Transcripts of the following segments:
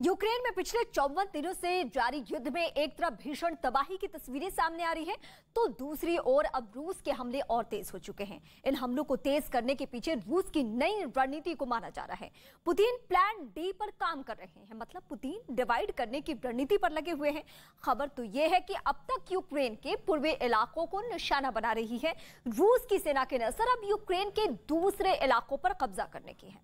Ukraine में पिछले 54 दिनों से जारी युद्ध में एक तरफ भीषण तबाही की तस्वीरें सामने आ रही हैं, तो दूसरी ओर अब रूस के हमले और तेज हो चुके हैं। इन हमलों को तेज करने के पीछे रूस की नई रणनीति को माना जा रहा है। पुतिन प्लान डी पर काम कर रहे हैं, मतलब पुतिन डिवाइड करने की रणनीति पर लगे हुए हैं। खबर तो यह है कि अब तक यूक्रेन के पूर्वी इलाकों को निशाना बना रही है रूस की सेना की नजर अब यूक्रेन के दूसरे इलाकों पर कब्जा करने की है।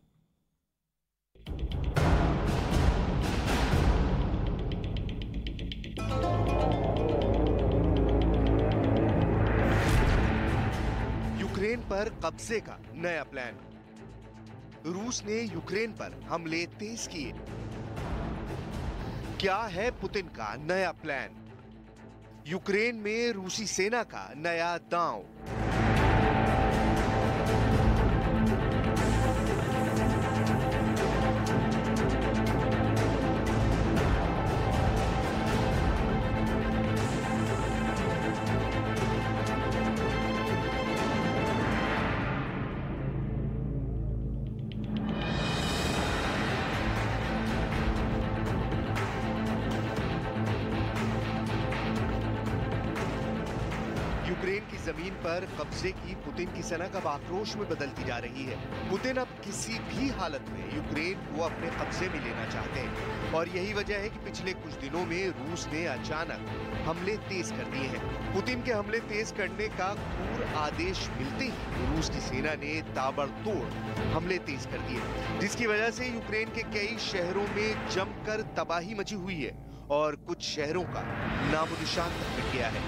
यूक्रेन पर कब्जे का नया प्लान। रूस ने यूक्रेन पर हमले तेज किए। क्या है पुतिन का नया प्लान? यूक्रेन में रूसी सेना का नया दांव। यूक्रेन की जमीन पर कब्जे की पुतिन की सेना कब आक्रोश में बदलती जा रही है। पुतिन अब किसी भी हालत में यूक्रेन को अपने कब्जे में लेना चाहते हैं और यही वजह है कि पिछले कुछ दिनों में रूस ने अचानक हमले तेज कर दिए हैं। पुतिन के हमले तेज करने का क्रूर आदेश मिलते ही रूस की सेना ने ताबड़तोड़ हमले तेज कर दिए, जिसकी वजह से यूक्रेन के कई शहरों में जमकर तबाही मची हुई है और कुछ शहरों का नामो निशान तक मिट गया है।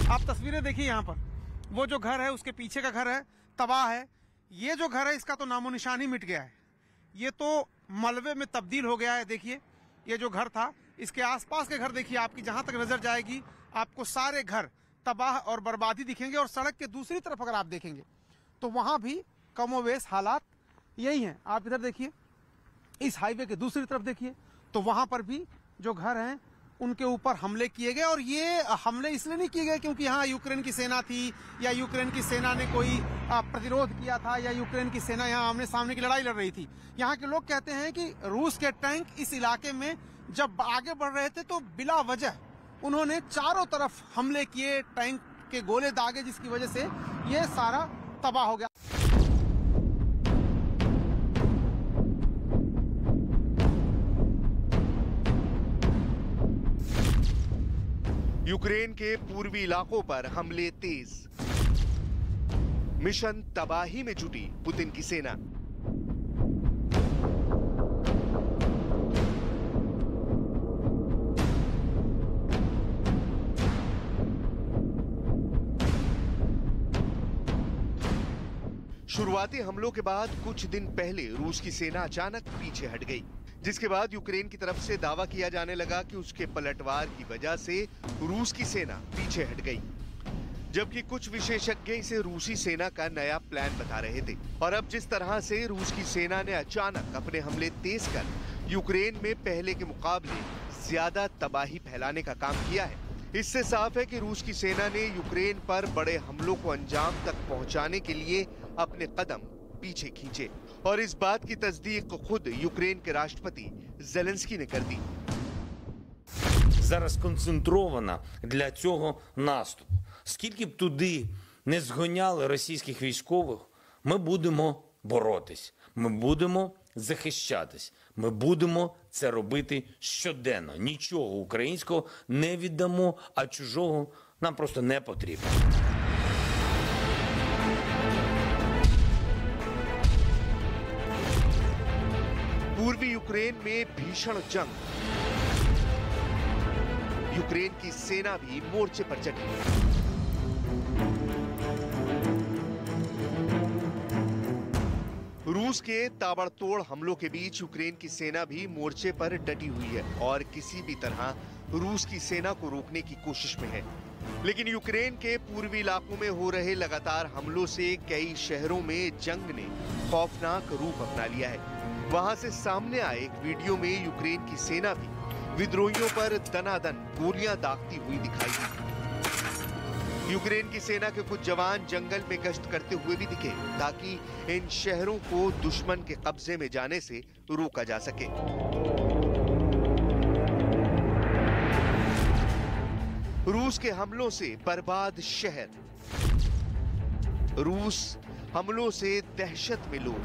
आप तस्वीरें देखिए, यहाँ पर वो जो घर है उसके पीछे का घर है तबाह है। ये जो घर है इसका तो नामो निशान ही मिट गया है, ये तो मलबे में तब्दील हो गया है। देखिए ये जो घर था, इसके आसपास के घर देखिए, आपकी जहां तक नजर जाएगी आपको सारे घर तबाह और बर्बादी दिखेंगे। और सड़क के दूसरी तरफ अगर आप देखेंगे तो वहां भी कमोवेश हालात यही हैं। आप इधर देखिए, इस हाईवे के दूसरी तरफ देखिए तो वहां पर भी जो घर हैं उनके ऊपर हमले किए गए। और ये हमले इसलिए नहीं किए गए क्योंकि यहाँ यूक्रेन की सेना थी या यूक्रेन की सेना ने कोई प्रतिरोध किया था या यूक्रेन की सेना यहाँ आमने सामने की लड़ाई लड़ रही थी। यहाँ के लोग कहते हैं कि रूस के टैंक इस इलाके में जब आगे बढ़ रहे थे तो बिला वजह उन्होंने चारों तरफ हमले किए, टैंक के गोले दागे, जिसकी वजह से ये सारा तबाह हो गया। यूक्रेन के पूर्वी इलाकों पर हमले तेज। मिशन तबाही में जुटी पुतिन की सेना। शुरुआती हमलों के बाद कुछ दिन पहले रूस की सेना अचानक पीछे हट गई, जिसके बाद यूक्रेन की तरफ से दावा किया जाने लगा कि उसके पलटवार की वजह से रूस की सेना पीछे हट गई, जबकि कुछ विशेषज्ञ इसे रूसी सेना का नया प्लान बता रहे थे। और अब जिस तरह से रूस की सेना ने अचानक अपने हमले तेज कर यूक्रेन में पहले के मुकाबले ज्यादा तबाही फैलाने का काम किया है, इससे साफ है कि रूस की सेना ने यूक्रेन पर बड़े हमलों को अंजाम तक पहुंचाने के लिए अपने कदम पीछे खींचे। और इस बात की तस्दीक खुद यूक्रेन के राष्ट्रपति ज़ेलेंस्की ने कर दी। Зараз концентрована для цього наступу. Скільки б туди не згоняли російських військових, ми будемо боротись, ми будемо захищатись, ми будемо це робити щоденно. Нічого українського не віддамо, а чужого нам просто не потрібно. पूर्वी यूक्रेन में भीषण जंग। यूक्रेन की सेना भी मोर्चे पर चढ़ी। रूस के ताबड़तोड़ हमलों के बीच यूक्रेन की सेना भी मोर्चे पर डटी हुई है और किसी भी तरह रूस की सेना को रोकने की कोशिश में है। लेकिन यूक्रेन के पूर्वी इलाकों में हो रहे लगातार हमलों से कई शहरों में जंग ने खौफनाक रूप अपना लिया है। वहां से सामने आए एक वीडियो में यूक्रेन की सेना भी विद्रोहियों पर दनादन गोलियां दागती हुई दिखाई दी। यूक्रेन की सेना के कुछ जवान जंगल में गश्त करते हुए भी दिखे ताकि इन शहरों को दुश्मन के कब्जे में जाने से रोका जा सके। रूस के हमलों से बर्बाद शहर, रूस हमलों से दहशत में लोग।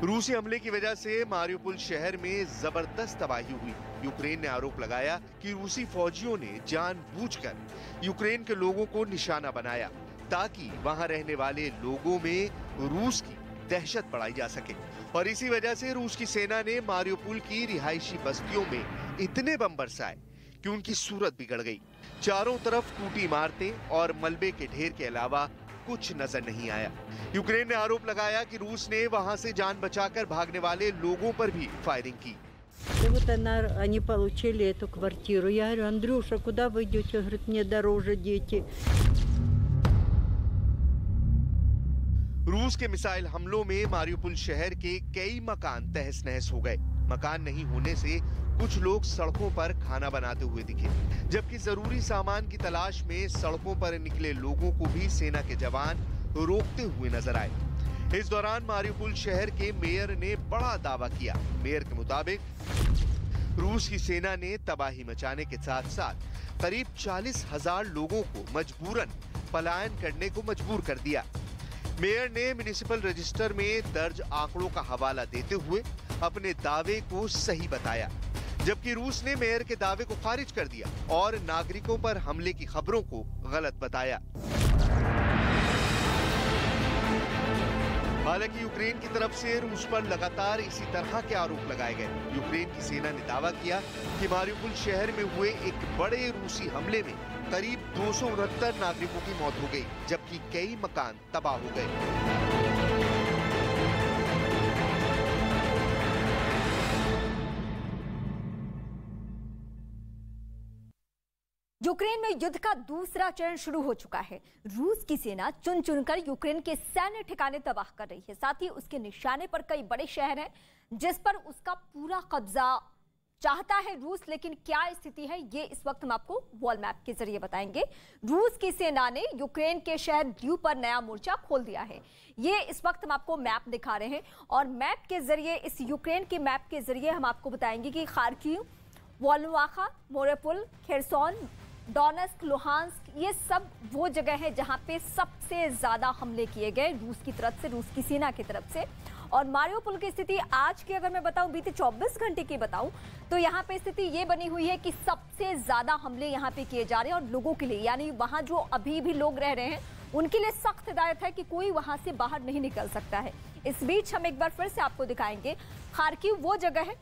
रूसी हमले की वजह से मारियुपोल शहर में जबरदस्त तबाही हुई। यूक्रेन ने आरोप लगाया कि रूसी फौजियों ने जानबूझकर यूक्रेन के लोगों को निशाना बनाया ताकि वहां रहने वाले लोगों में रूस की दहशत बढ़ाई जा सके। और इसी वजह से रूस की सेना ने मारियुपोल की रिहायशी बस्तियों में इतने बम बरसाए कि उनकी सूरत बिगड़ गई। चारों तरफ टूटी इमारतें और मलबे के ढेर के अलावा कुछ नजर नहीं आया। यूक्रेन ने आरोप लगाया कि रूस ने वहां से जान बचाकर भागने वाले लोगों पर भी फायरिंग की। Вот они получили эту квартиру. Я говорю: Андрюша, куда вы идете? Он говорит: мне дороже дети. रूस के मिसाइल हमलों में मारियुपोल शहर के कई मकान तहस नहस हो गए। मकान नहीं होने से कुछ लोग सड़कों पर खाना बनाते हुए दिखे, जबकि जरूरी सामान की तलाश में सड़कों पर निकले लोगों को भी सेना के जवान रोकते हुए नजर आए। इस दौरान मारियुपोल शहर के मेयर ने बड़ा दावा किया। मेयर के मुताबिक रूस की सेना ने तबाही मचाने के साथ साथ करीब 40,000 लोगों को मजबूरन पलायन करने को मजबूर कर दिया। मेयर ने म्युनिसिपल रजिस्टर में दर्ज आंकड़ों का हवाला देते हुए अपने दावे को सही बताया, जबकि रूस ने मेयर के दावे को खारिज कर दिया और नागरिकों पर हमले की खबरों को गलत बताया। हालांकि यूक्रेन की तरफ से रूस पर लगातार इसी तरह के आरोप लगाए गए। यूक्रेन की सेना ने दावा किया कि मारियुपोल शहर में हुए एक बड़े रूसी हमले में करीब 269 नागरिकों की मौत हो गई, जबकि कई मकान तबाह हो गए। यूक्रेन में युद्ध का दूसरा चरण शुरू हो चुका है। रूस की सेना चुन चुनकर यूक्रेन के सैन्य ठिकाने तबाह कर रही है। साथ ही उसके निशाने पर कई बड़े शहर हैं जिस पर उसका पूरा कब्जा चाहता है रूस। लेकिन क्या स्थिति है ये इस वक्त हम आपको वॉल मैप के जरिए बताएंगे। रूस की सेना ने यूक्रेन के शहर ल्विव पर नया मोर्चा खोल दिया है। ये इस वक्त हम आपको मैप दिखा रहे हैं और मैप के जरिए, इस यूक्रेन के मैप के जरिए हम आपको बताएंगे कि Kharkiv, Volnovakha, Mariupol, Kherson, Donetsk, Luhansk, ये सब वो जगह है जहां पे सबसे ज्यादा हमले किए गए रूस की तरफ से, रूस की सेना की तरफ से। और मारियुपोल की स्थिति आज की अगर मैं बताऊं, बीते 24 घंटे की बताऊं, तो यहाँ पे स्थिति ये बनी हुई है कि सबसे ज्यादा हमले यहाँ पे किए जा रहे हैं। और लोगों के लिए, यानी वहां जो अभी भी लोग रह रहे हैं उनके लिए सख्त हिदायत है कि कोई वहां से बाहर नहीं निकल सकता है। इस बीच हम एक बार फिर से आपको दिखाएंगे, खार्किव वो जगह है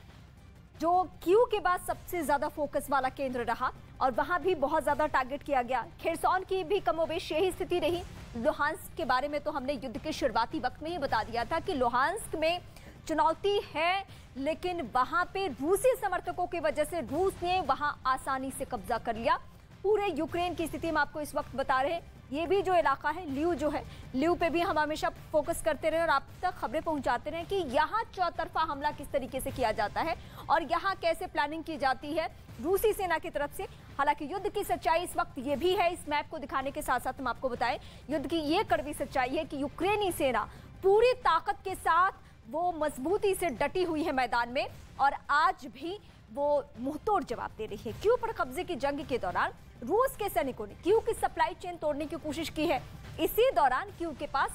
जो कीव के बाद सबसे ज्यादा फोकस वाला केंद्र रहा और वहां भी बहुत ज्यादा टारगेट किया गया। खेरसोन की भी कमोबेश यही स्थिति रही। लुहांस्क के बारे में तो हमने युद्ध के शुरुआती वक्त में ही बता दिया था कि लुहांस्क में चुनौती है, लेकिन वहां पे रूसी समर्थकों की वजह से रूस ने वहां आसानी से कब्जा कर लिया। पूरे यूक्रेन की स्थिति हम आपको इस वक्त बता रहे हैं। ये भी जो इलाका है ल्विव जो है, ल्विव पे भी हम हमेशा फोकस करते रहे और आप तक खबरें पहुंचाते रहे कि यहाँ चौतरफा हमला किस तरीके से किया जाता है और यहाँ कैसे प्लानिंग की जाती है रूसी सेना की तरफ से। हालांकि युद्ध की सच्चाई इस वक्त ये भी है, इस मैप को दिखाने के साथ साथ हम आपको बताएं, युद्ध की ये कड़वी सच्चाई है कि यूक्रेनी सेना पूरी ताकत के साथ वो मजबूती से डटी हुई है मैदान में और आज भी वो मुंहतोड़ जवाब दे रही है। कीव पर कब्जे की जंग के दौरान रूस के सैनिकों ने कीव की सप्लाई चेन तोड़ने की कोशिश की है। इसी दौरान कीव के पास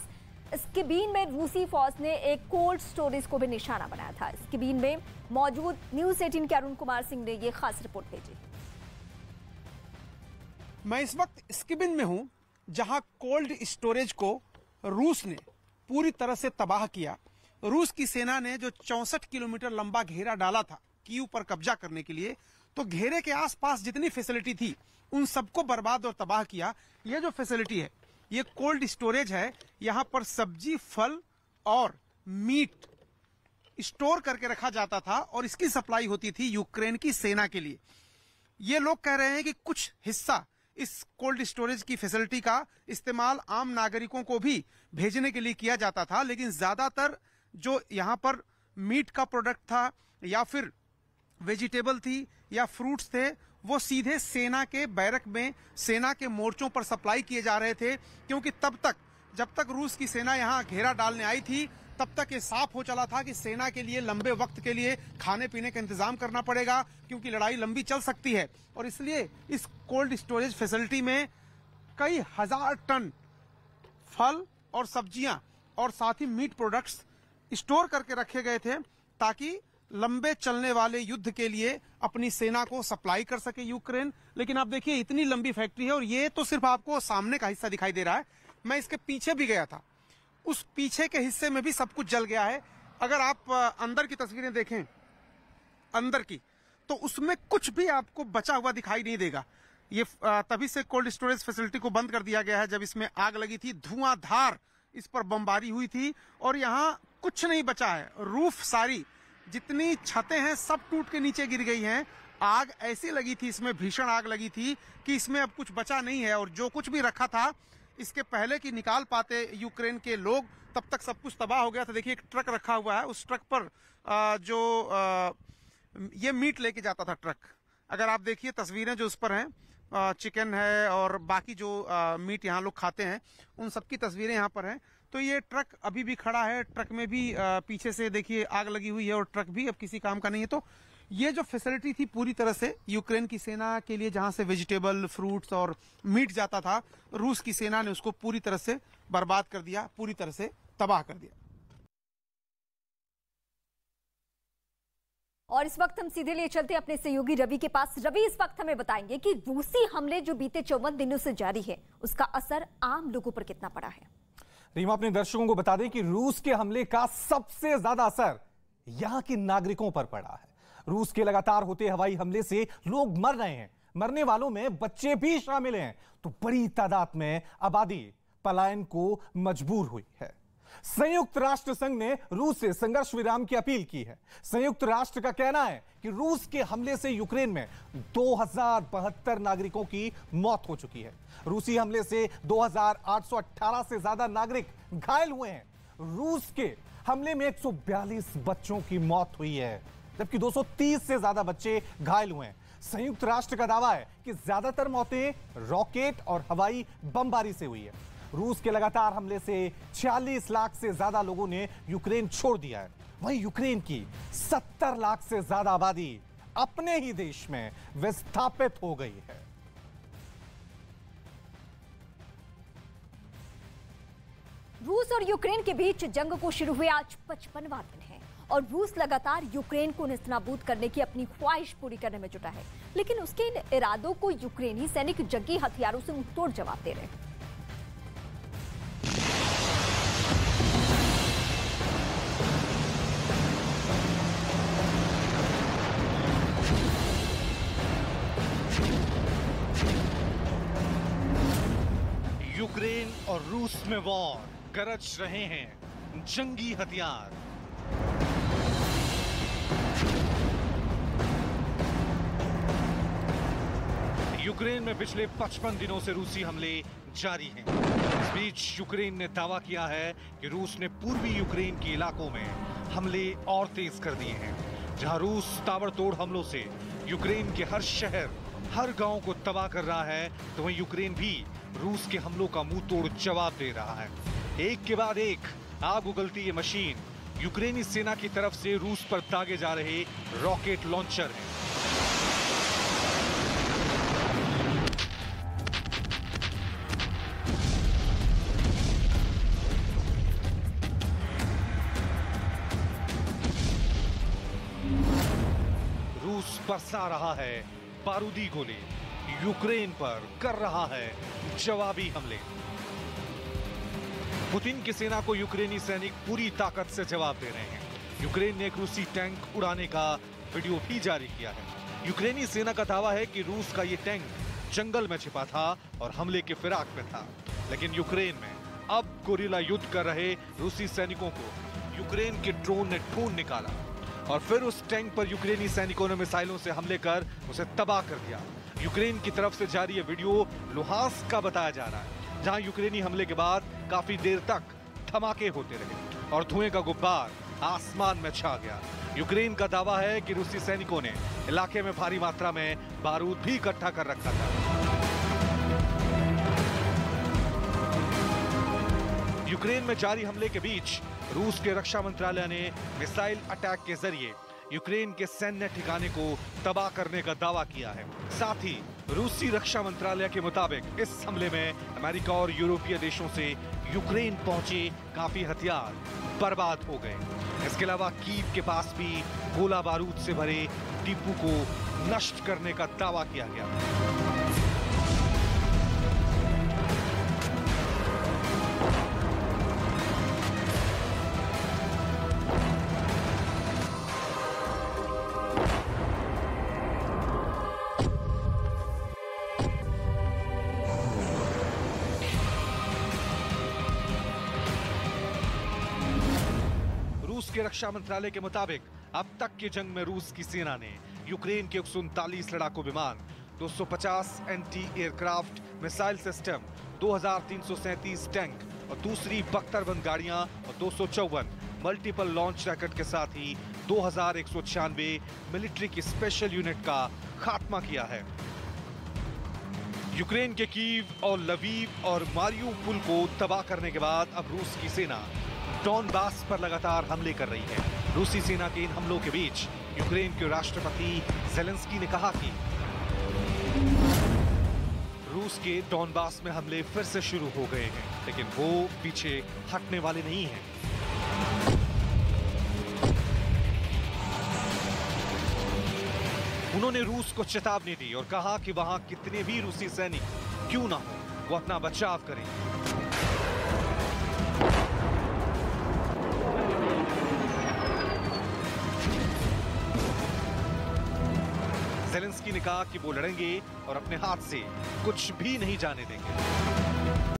स्किबीन में रूसी फौज ने एक कोल्ड स्टोरेज को भी निशाना बनाया था। स्किबीन में मौजूद न्यूज़ 18 के अरुण कुमार सिंह ने ये खास रिपोर्ट भेजी। मैं इस वक्त स्किबिन में हूं, जहां कोल्ड स्टोरेज को रूस ने पूरी तरह से तबाह किया। रूस की सेना ने जो 64 किलोमीटर लंबा घेरा डाला था कीव पर कब्जा करने के लिए, तो घेरे के आसपास जितनी फैसिलिटी थी उन सबको बर्बाद और तबाह किया। यह जो फैसिलिटी है ये कोल्ड स्टोरेज है। यहाँ पर सब्जी, फल और मीट स्टोर करके रखा जाता था और इसकी सप्लाई होती थी यूक्रेन की सेना के लिए। ये लोग कह रहे हैं कि कुछ हिस्सा इस कोल्ड स्टोरेज की फैसिलिटी का इस्तेमाल आम नागरिकों को भी भेजने के लिए किया जाता था, लेकिन ज्यादातर जो यहाँ पर मीट का प्रोडक्ट था या फिर वेजिटेबल थी या फ्रूट्स थे, वो सीधे सेना के बैरक में, सेना के मोर्चों पर सप्लाई किए जा रहे थे, क्योंकि तब तक, जब तक रूस की सेना यहाँ घेरा डालने आई थी, तब तक ये साफ हो चला था कि सेना के लिए लंबे वक्त के लिए खाने पीने का इंतजाम करना पड़ेगा, क्योंकि लड़ाई लंबी चल सकती है। और इसलिए इस कोल्ड स्टोरेज फैसिलिटी में कई हजार टन फल और सब्जियां और साथ ही मीट प्रोडक्ट्स स्टोर करके रखे गए थे, ताकि लंबे चलने वाले युद्ध के लिए अपनी सेना को सप्लाई कर सके यूक्रेन। लेकिन आप देखिए, इतनी लंबी फैक्ट्री है, और ये तो सिर्फ आपको सामने का हिस्सा दिखाई दे रहा है। मैं इसके पीछे भी गया था, उस पीछे के हिस्से में भी सब कुछ जल गया है। अगर आप अंदर की तस्वीरें देखें, अंदर की, तो उसमें कुछ भी आपको बचा हुआ दिखाई नहीं देगा। ये तभी से कोल्ड स्टोरेज फैसिलिटी को बंद कर दिया गया है, जब इसमें आग लगी थी, धुआंधार इस पर बमबारी हुई थी, और यहाँ कुछ नहीं बचा है। रूफ सारी, जितनी छतें हैं, सब टूट के नीचे गिर गई हैं। आग ऐसी लगी थी, इसमें भीषण आग लगी थी कि इसमें अब कुछ बचा नहीं है। और जो कुछ भी रखा था, इसके पहले कि निकाल पाते यूक्रेन के लोग, तब तक सब कुछ तबाह हो गया था। देखिए, एक ट्रक रखा हुआ है, उस ट्रक पर ये मीट लेके जाता था ट्रक। अगर आप देखिए तस्वीरें जो उस पर हैं, चिकन है और बाकी जो मीट यहाँ लोग खाते हैं, उन सब की तस्वीरें यहाँ पर हैं। तो ये ट्रक अभी भी खड़ा है, ट्रक में भी पीछे से देखिए आग लगी हुई है, और ट्रक भी अब किसी काम का नहीं है। तो ये जो फैसिलिटी थी पूरी तरह से यूक्रेन की सेना के लिए, जहां से वेजिटेबल, फ्रूट्स और मीट जाता था, रूस की सेना ने उसको पूरी तरह से बर्बाद कर दिया, पूरी तरह से तबाह कर दिया। और इस वक्त हम सीधे लिए चलते अपने सहयोगी रवि के पास। रवि, इस वक्त हमें बताएंगे कि रूसी हमले जो बीते 54 दिनों से जारी है, उसका असर आम लोगों पर कितना पड़ा है। रीमा, अपने दर्शकों को बता दें कि रूस के हमले का सबसे ज्यादा असर यहां के नागरिकों पर पड़ा है। रूस के लगातार होते हवाई हमले से लोग मर रहे हैं, मरने वालों में बच्चे भी शामिल हैं, तो बड़ी तादाद में आबादी पलायन को मजबूर हुई है। संयुक्त राष्ट्र संघ ने रूस से संघर्ष विराम की अपील की है। संयुक्त राष्ट्र का कहना है कि रूस के हमले से यूक्रेन में 2072 नागरिकों की मौत हो चुकी है। रूसी हमले से 2818 से ज्यादा नागरिक घायल हुए हैं। रूस के हमले में 142 बच्चों की मौत हुई है, जबकि 230 से ज्यादा बच्चे घायल हुए हैं। संयुक्त राष्ट्र का दावा है कि ज्यादातर मौतें रॉकेट और हवाई बमबारी से हुई है। रूस के लगातार हमले से 46 लाख से ज्यादा लोगों ने यूक्रेन छोड़ दिया है। वहीं यूक्रेन की 70 लाख से ज्यादा आबादी अपने ही देश में विस्थापित हो गई है। रूस और यूक्रेन के बीच जंग को शुरू हुए आज 55वां दिन है, और रूस लगातार यूक्रेन को नेस्तनाबूद करने की अपनी ख्वाहिश पूरी करने में जुटा है। लेकिन उसके इन इरादों को यूक्रेनी सैनिक जंगी हथियारों से मुंहतोड़ जवाब दे रहे हैं। यूक्रेन और रूस में वॉर, गरज रहे हैं जंगी हथियार। यूक्रेन में पिछले 55 दिनों से रूसी हमले जारी हैं। इस बीच यूक्रेन ने दावा किया है कि रूस ने पूर्वी यूक्रेन के इलाकों में हमले और तेज कर दिए हैं। जहां रूस ताबड़तोड़ हमलों से यूक्रेन के हर शहर, हर गांव को तबाह कर रहा है, तो वहीं यूक्रेन भी रूस के हमलों का मुंह तोड़ जवाब दे रहा है। एक के बाद एक आग उगलती ये मशीन यूक्रेनी सेना की तरफ से रूस पर दागे जा रहे रॉकेट लॉन्चर हैं। रूस बरसा रहा है बारूदी गोले, यूक्रेन पर कर रहा है जवाबी हमले। पुतिन की सेना को यूक्रेनी सैनिक पूरी ताकत से जवाब दे रहे हैं। यूक्रेन ने एक रूसी टैंक उड़ाने का वीडियो भी जारी किया है। यूक्रेनी सेना का दावा है कि रूस का ये टैंक जंगल में छिपा था और हमले के फिराक में था। लेकिन यूक्रेन में अब गोरिल्ला युद्ध कर रहे रूसी सैनिकों को यूक्रेन के ड्रोन ने ढूंढ निकाला और फिर उस टैंक पर यूक्रेनी सैनिकों ने मिसाइलों से हमले कर उसे तबाह कर दिया। यूक्रेन की तरफ से जारी ये वीडियो लुहांस्क का बताया जा रहा है, जहां यूक्रेनी हमले के बाद काफी देर तक धमाके होते रहे और धुएं का गुब्बार आसमान में छा गया। यूक्रेन का दावा है कि रूसी सैनिकों ने इलाके में भारी मात्रा में बारूद भी इकट्ठा कर रखा था। यूक्रेन में जारी हमले के बीच रूस के रक्षा मंत्रालय ने मिसाइल अटैक के जरिए यूक्रेन के सैन्य ठिकाने को तबाह करने का दावा किया है। साथ ही रूसी रक्षा मंत्रालय के मुताबिक इस हमले में अमेरिका और यूरोपीय देशों से यूक्रेन पहुंचे काफी हथियार बर्बाद हो गए। इसके अलावा कीव के पास भी गोला बारूद से भरे डिपो को नष्ट करने का दावा किया गया। रूस के रक्षा मंत्रालय के मुताबिक अब तक की जंग में रूस की सेना ने यूक्रेन के 139 लड़ाकू विमान, 250 anti aircraft missile system, 2337 tank और दूसरी बख्तरबंद गाड़ियां और 254 मल्टीपल लॉन्च रॉकेट के साथ ही 2196 मिलिट्री की स्पेशल यूनिट का खात्मा किया है। यूक्रेन के कीव और लवीव और मारियुपोल को तबाह करने के बाद अब रूस की सेना डॉनबास पर लगातार हमले कर रही है। रूसी सेना के इन हमलों के बीच यूक्रेन के राष्ट्रपति ज़ेलेंस्की ने कहा कि रूस के डॉनबास में हमले फिर से शुरू हो गए हैं, लेकिन वो पीछे हटने वाले नहीं हैं। उन्होंने रूस को चेतावनी दी और कहा कि वहां कितने भी रूसी सैनिक क्यों ना हो, वो अपना बचाव करें। ज़ेलेंस्की ने कहा कि वो लड़ेंगे और अपने हाथ से कुछ भी नहीं जाने देंगे।